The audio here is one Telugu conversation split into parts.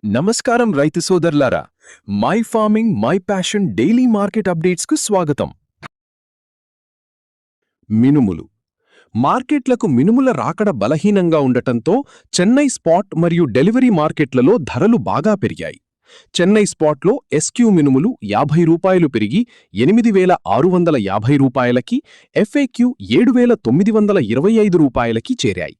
నమస్కారం రైతు సోదరులారా, my farming my passion daily market అప్డేట్స్కు స్వాగతం. మినుములు మార్కెట్లకు మినుముల రాకడ బలహీనంగా ఉండటంతో చెన్నై స్పాట్ మరియు డెలివరీ మార్కెట్లలో ధరలు బాగా పెరిగాయి. చెన్నై స్పాట్లో ఎస్క్యూ మినుములు ₹50 పెరిగి ₹8,650కి, ఎఫ్ఏక్యూ ₹7,925కి చేరాయి.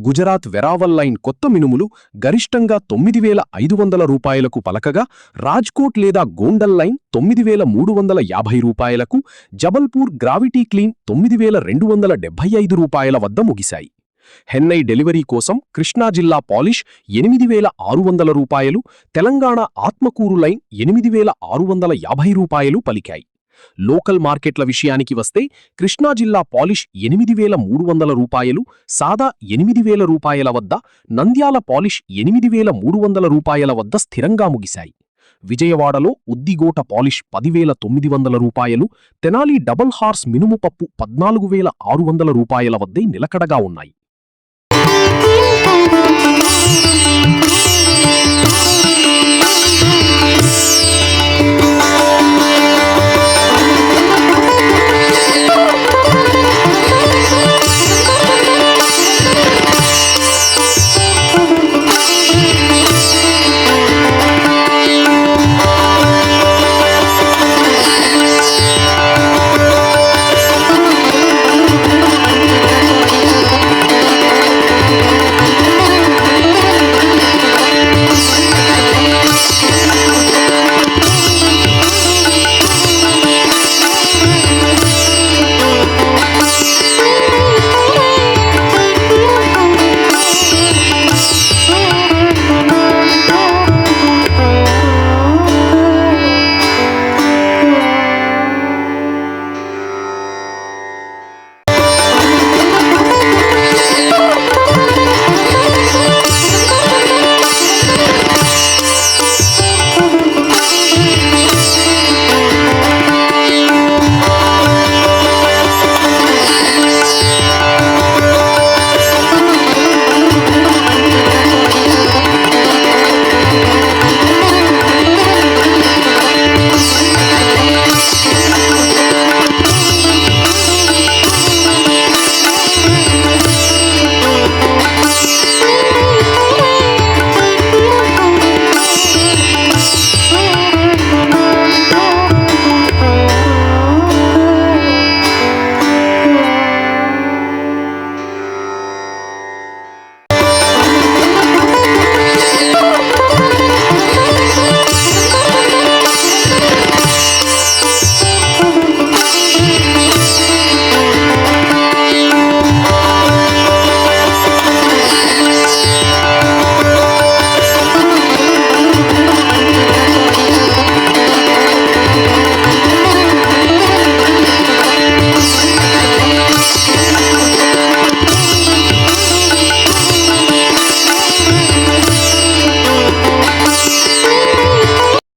గుజరాత్ వెరావల్ లైన్ కొత్త మినుములు గరిష్టంగా ₹9,500కు పలకగా, రాజ్కోట్ లేదా గోండల్ లైన్ ₹9,350కు, జబల్పూర్ గ్రావిటీ క్లీన్ ₹9,275 వద్ద ముగిశాయి. హెన్నై డెలివరీ కోసం కృష్ణా జిల్లా పాలిష్ ₹8,600, తెలంగాణ ఆత్మకూరు లైన్ ₹8,650 పలికాయి. లోకల్ మార్కెట్ల విషయానికి వస్తే కృష్ణా జిల్లా పాలిష్ ₹8,300, సాదా ₹8,000 వద్ద, నంద్యాల పాలిష్ ₹8,300 వద్ద స్థిరంగా ముగిశాయి. విజయవాడలో ఉద్దిగోట పాలిష్ ₹10,900, తెనాలి డబుల్ హార్స్ మినుము పప్పు ₹14,600 వద్దే నిలకడగా ఉన్నాయి.